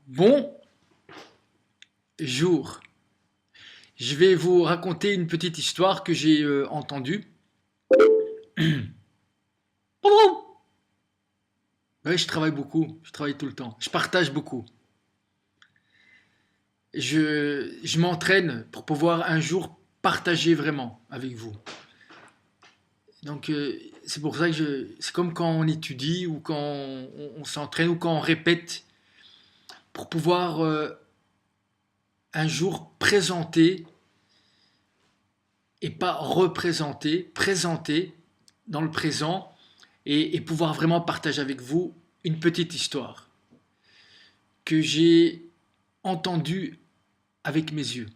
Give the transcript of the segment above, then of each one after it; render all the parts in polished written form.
Bonjour, je vais vous raconter une petite histoire que j'ai entendue. Oui, je travaille beaucoup, je travaille tout le temps, je partage beaucoup. Je m'entraîne pour pouvoir un jour partager vraiment avec vous. Donc c'est pour ça que c'est comme quand on étudie ou quand on s'entraîne ou quand on répète pour pouvoir un jour présenter et pas représenter, présenter dans le présent et pouvoir vraiment partager avec vous une petite histoire que j'ai entendue avec mes yeux.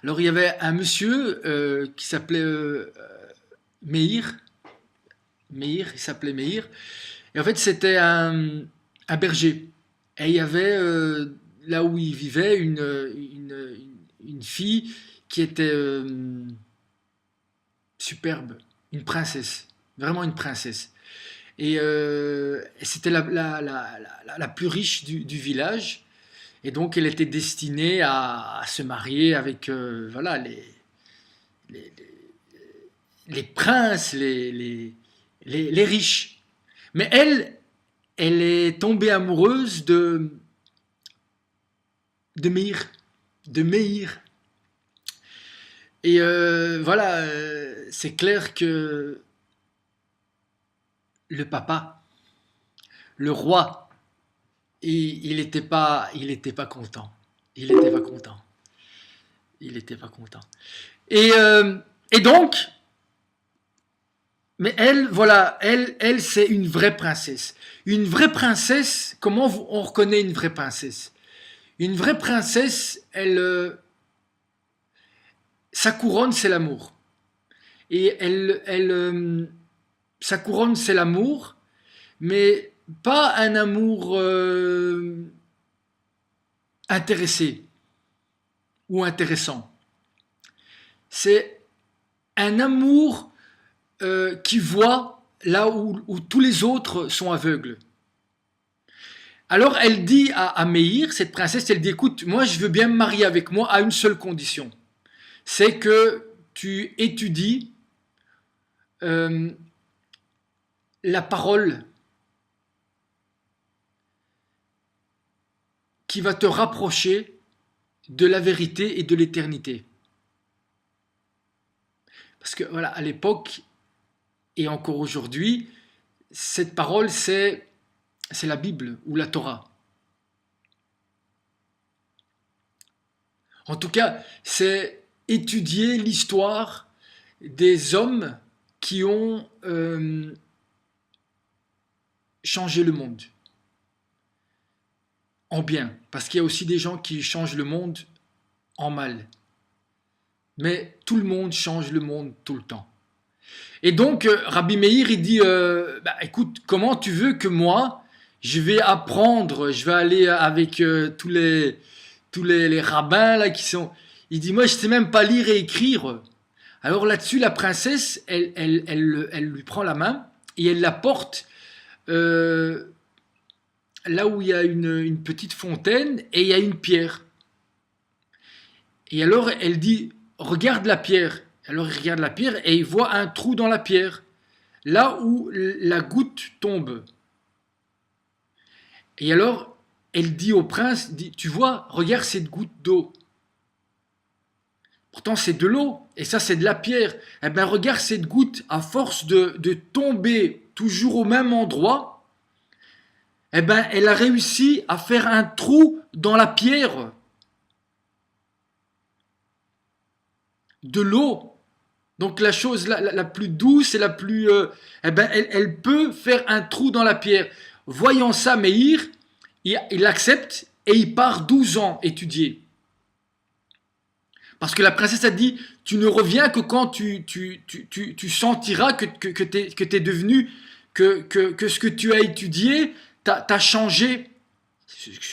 Alors il y avait un monsieur qui s'appelait Meir. Meir, il s'appelait Meir. Et en fait c'était un berger. Et il y avait là où il vivait une fille qui était superbe, une princesse, vraiment une princesse. Et c'était la plus riche du village. Et donc, elle était destinée à se marier avec voilà, les, les princes, les riches. Mais elle est tombée amoureuse de Meir. De Meir. Et voilà, c'est clair que le papa, le roi, il était pas content. Il n'était pas content. Il n'était pas content. Et, euh, et donc, mais elle, voilà, elle, c'est une vraie princesse. Une vraie princesse, comment on reconnaît une vraie princesse? Une vraie princesse, sa couronne, c'est l'amour. Et sa couronne, c'est l'amour, mais pas un amour intéressé ou intéressant. C'est un amour qui voit là où tous les autres sont aveugles. Alors elle dit à Meir, cette princesse, elle dit écoute, moi je veux bien me marier avec moi à une seule condition. C'est que tu étudies euh, la parole qui va te rapprocher de la vérité et de l'éternité. Parce que voilà, à l'époque et encore aujourd'hui, cette parole c'est la Bible ou la Torah. En tout cas, c'est étudier l'histoire des hommes qui ont changé le monde en bien, parce qu'il y a aussi des gens qui changent le monde en mal. Mais tout le monde change le monde tout le temps. Et donc, Rabbi Meir, il dit, bah, écoute, comment tu veux que moi, je vais apprendre, je vais aller avec tous les rabbins là qui sont... Il dit, moi, je sais même pas lire et écrire. Alors là-dessus, la princesse, elle lui prend la main et elle la porte euh, là où il y a une petite fontaine et il y a une pierre. Et alors, elle dit, regarde la pierre. Alors, il regarde la pierre et il voit un trou dans la pierre, là où la goutte tombe. Et alors, elle dit au prince, dit, tu vois, regarde cette goutte d'eau. Pourtant, c'est de l'eau, et ça, c'est de la pierre. Eh bien, regarde cette goutte, à force de tomber toujours au même endroit, eh ben, elle a réussi à faire un trou dans la pierre de l'eau. Donc la chose la plus douce et la plus... eh ben, elle peut faire un trou dans la pierre. Voyant ça, Meir, il accepte et il part 12 ans étudier. Parce que la princesse a dit, tu ne reviens que quand tu sentiras que tu es devenu, que ce que tu as étudié t'a changé.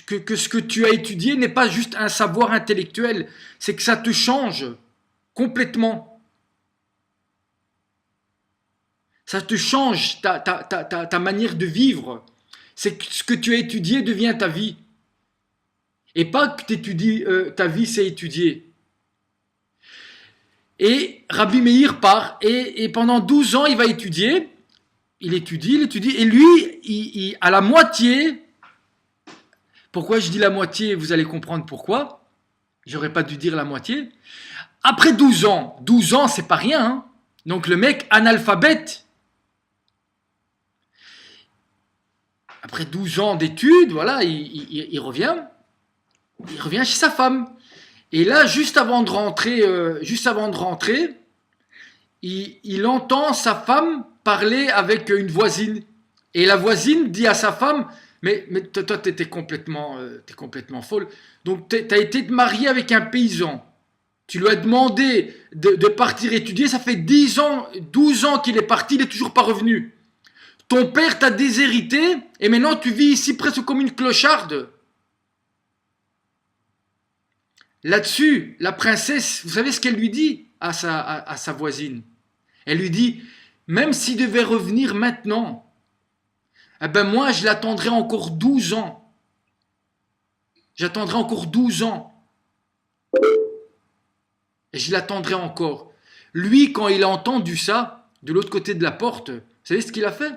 Que ce que tu as étudié n'est pas juste un savoir intellectuel, c'est que ça te change complètement. Ça te change ta manière de vivre. C'est que ce que tu as étudié devient ta vie. Et pas que tu étudies, ta vie c'est étudier. Et Rabbi Meir part, et pendant 12 ans, il va étudier. Il étudie, et lui, à la moitié, pourquoi je dis la moitié, vous allez comprendre pourquoi. J'aurais pas dû dire la moitié. Après 12 ans, c'est pas rien. Hein. Donc le mec analphabète. Après 12 ans d'études, voilà, il revient. Il revient chez sa femme. Et là, juste avant de rentrer, il entend sa femme parler avec une voisine. Et la voisine dit à sa femme, mais toi, t'es complètement folle. Donc, t'as été mariée avec un paysan. Tu lui as demandé de partir étudier. Ça fait 10 ans, 12 ans qu'il est parti, il n'est toujours pas revenu. Ton père t'a déshérité et maintenant tu vis ici presque comme une clocharde. Là-dessus, la princesse, vous savez ce qu'elle lui dit à sa voisine? Elle lui dit, même s'il devait revenir maintenant, eh ben moi je l'attendrai encore 12 ans. J'attendrai encore 12 ans. Et je l'attendrai encore. Lui, quand il a entendu ça, de l'autre côté de la porte, vous savez ce qu'il a fait?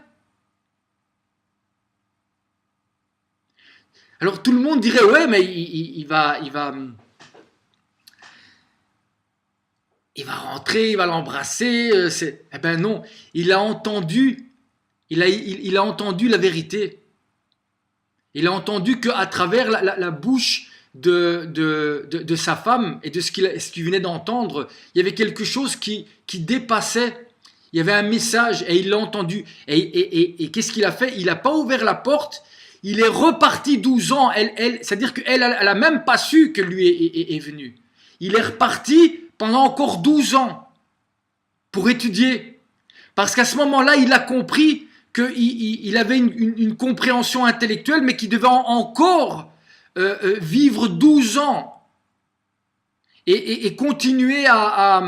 Alors tout le monde dirait, ouais, mais il va rentrer, il va l'embrasser. Eh ben non, il a entendu la vérité. Il a entendu qu'à travers la bouche de sa femme et de ce qu'il venait d'entendre, il y avait quelque chose qui dépassait. Il y avait un message et il l'a entendu. Et qu'est-ce qu'il a fait? Il n'a pas ouvert la porte. Il est reparti 12 ans. C'est-à-dire qu'elle n'a même pas su que lui est venu. Il est reparti pendant encore 12 ans pour étudier. Parce qu'à ce moment-là, il a compris qu'il avait une compréhension intellectuelle, mais qu'il devait encore vivre 12 ans et continuer à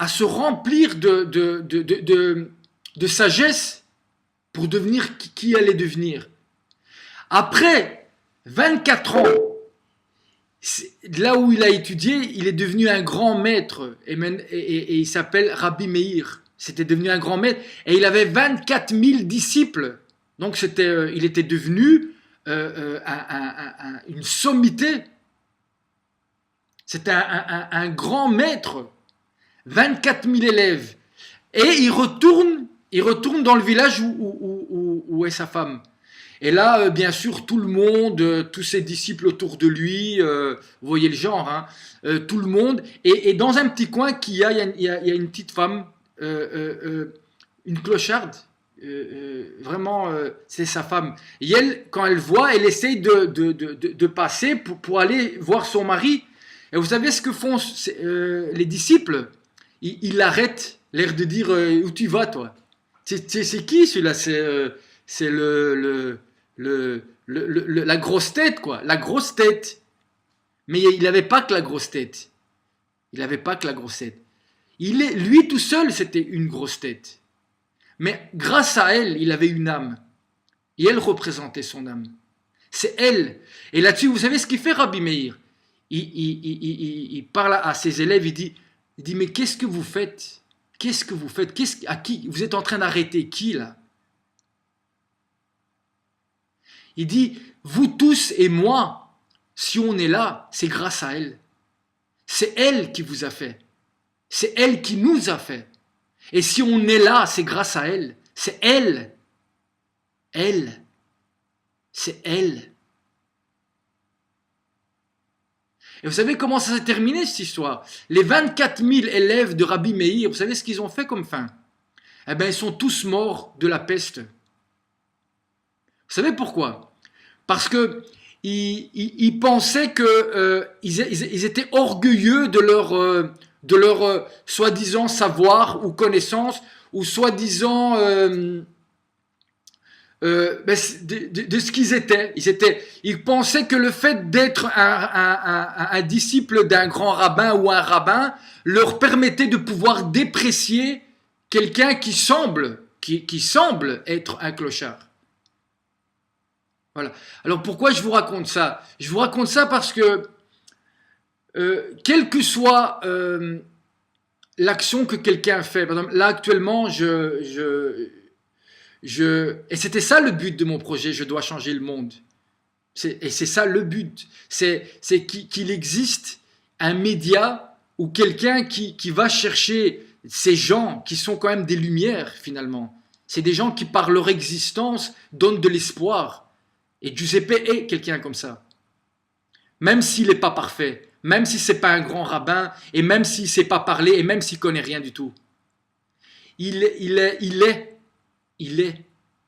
se remplir de sagesse pour devenir qui allait devenir. Après 24 ans, là où il a étudié, il est devenu un grand maître et il s'appelle Rabbi Meir. C'était devenu un grand maître et il avait 24 000 disciples. Donc il était devenu une sommité. C'était un grand maître. 24 000 élèves. Et il retourne dans le village où est sa femme. Et là, bien sûr, tout le monde, tous ses disciples autour de lui, vous voyez le genre, hein, tout le monde. Et dans un petit coin il y a une petite femme, une clocharde. Vraiment, c'est sa femme. Et elle, quand elle voit, elle essaye de passer pour aller voir son mari. Et vous savez ce que font les disciples? Ils l'arrêtent, l'air de dire où tu vas, toi? C'est qui celui-là? C'est la grosse tête, quoi. La grosse tête. Mais il n'avait pas que la grosse tête. Lui tout seul, c'était une grosse tête. Mais grâce à elle, il avait une âme. Et elle représentait son âme. C'est elle. Et là-dessus, vous savez ce qu'il fait, Rabbi Meir? Il parle à ses élèves, il dit, mais qu'est-ce que vous faites? À qui vous êtes en train d'arrêter? Qui, là? Il dit, vous tous et moi, si on est là, c'est grâce à elle. C'est elle qui vous a fait. C'est elle qui nous a fait. Et si on est là, c'est grâce à elle. C'est elle. Elle. C'est elle. Et vous savez comment ça s'est terminé, cette histoire? Les 24 000 élèves de Rabbi Meir, vous savez ce qu'ils ont fait comme fin? Eh bien, ils sont tous morts de la peste. Vous savez pourquoi? Parce que ils pensaient qu'ils étaient orgueilleux de leur soi-disant savoir ou connaissance, ou soi-disant de ce qu'ils étaient. Ils pensaient que le fait d'être un disciple d'un grand rabbin ou un rabbin leur permettait de pouvoir déprécier quelqu'un qui semble qui semble être un clochard. Voilà. Alors pourquoi je vous raconte ça? Je vous raconte ça parce que, quelle que soit l'action que quelqu'un fait, par exemple, là actuellement, et c'était ça le but de mon projet, je dois changer le monde. Et c'est ça le but, c'est qu'il existe un média ou quelqu'un qui va chercher ces gens qui sont quand même des lumières finalement. C'est des gens qui par leur existence donnent de l'espoir. Et Giuseppe est quelqu'un comme ça. Même s'il n'est pas parfait, même si ce n'est pas un grand rabbin, et même s'il ne sait pas parler, et même s'il ne connaît rien du tout. Il est.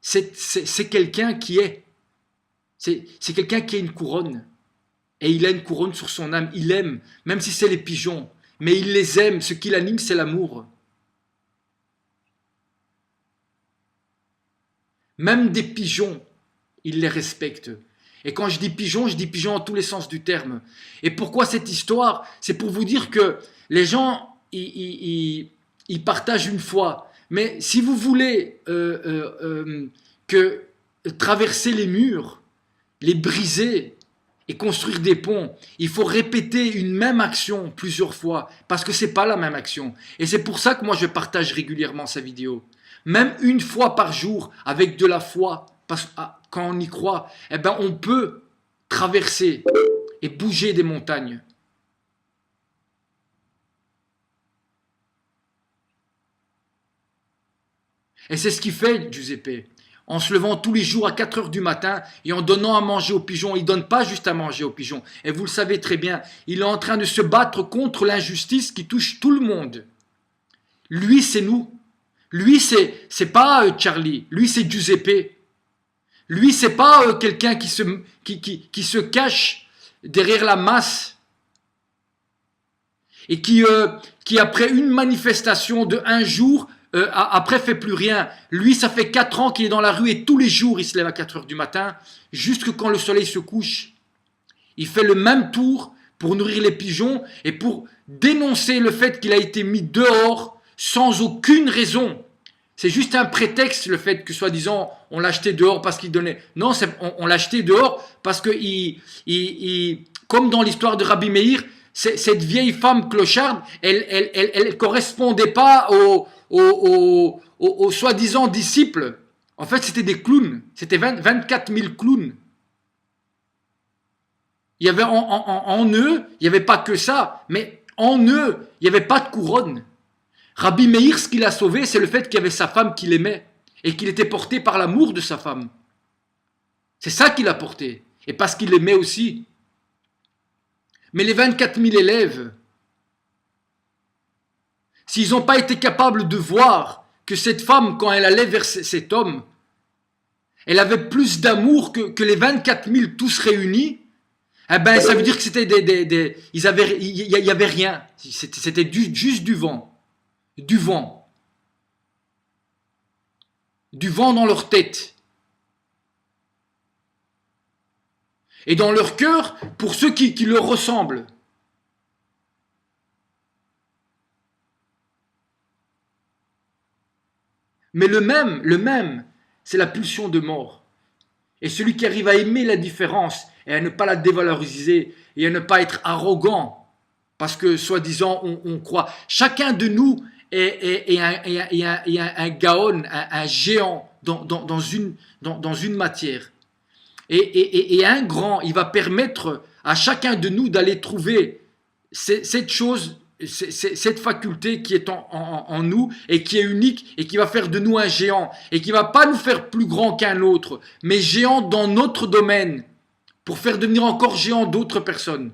C'est quelqu'un qui est. C'est quelqu'un qui a une couronne. Et il a une couronne sur son âme. Il aime, même si c'est les pigeons. Mais il les aime. Ce qui l'anime, c'est l'amour. Même des pigeons, il les respecte. Et quand je dis pigeons en tous les sens du terme. Et pourquoi cette histoire? C'est pour vous dire que les gens, ils partagent une foi. Mais si vous voulez que traverser les murs, les briser et construire des ponts, il faut répéter une même action plusieurs fois, parce que ce n'est pas la même action. Et c'est pour ça que moi je partage régulièrement sa vidéo. Même une fois par jour, avec de la foi, parce que quand on y croit, eh ben on peut traverser et bouger des montagnes. Et c'est ce qu'il fait, Giuseppe. En se levant tous les jours à 4 heures du matin et en donnant à manger aux pigeons. Il ne donne pas juste à manger aux pigeons. Et vous le savez très bien, il est en train de se battre contre l'injustice qui touche tout le monde. Lui, c'est nous. Lui, c'est pas Charlie. Lui, c'est Giuseppe. Lui, c'est pas quelqu'un qui se cache derrière la masse et qui après une manifestation de un jour, après fait plus rien. Lui, ça fait 4 ans qu'il est dans la rue et tous les jours, il se lève à 4 heures du matin, jusque quand le soleil se couche. Il fait le même tour pour nourrir les pigeons et pour dénoncer le fait qu'il a été mis dehors sans aucune raison. C'est juste un prétexte, le fait que, soi-disant, on l'a acheté dehors parce qu'il donnait... Non, on l'a acheté dehors parce que, comme dans l'histoire de Rabbi Meir, cette vieille femme clocharde, elle correspondait pas aux soi-disant disciples. En fait, c'était des clowns. C'était 24 000 clowns. Il y avait en eux, il n'y avait pas que ça, mais en eux, il n'y avait pas de couronne. Rabbi Meir, ce qu'il a sauvé, c'est le fait qu'il y avait sa femme qu'il aimait et qu'il était porté par l'amour de sa femme. C'est ça qu'il a porté. Et parce qu'il l'aimait aussi. Mais les 24 000 élèves, s'ils n'ont pas été capables de voir que cette femme, quand elle allait vers cet homme, elle avait plus d'amour que les 24 000 tous réunis, eh ben, ça veut dire que c'était il y avait rien. C'était juste du vent. Du vent. Du vent dans leur tête. Et dans leur cœur, pour ceux qui leur ressemblent. Mais le même, c'est la pulsion de mort. Et celui qui arrive à aimer la différence et à ne pas la dévaloriser et à ne pas être arrogant, parce que soi-disant on croit, chacun de nous est un gaon, un géant dans une matière. Et un grand, il va permettre à chacun de nous d'aller trouver cette chose, cette faculté qui est en nous et qui est unique et qui va faire de nous un géant et qui ne va pas nous faire plus grand qu'un autre, mais géant dans notre domaine pour faire devenir encore géant d'autres personnes.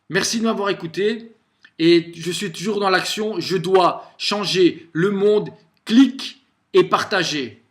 Merci de m'avoir écouté et je suis toujours dans l'action. Je dois changer le monde, clique et partager.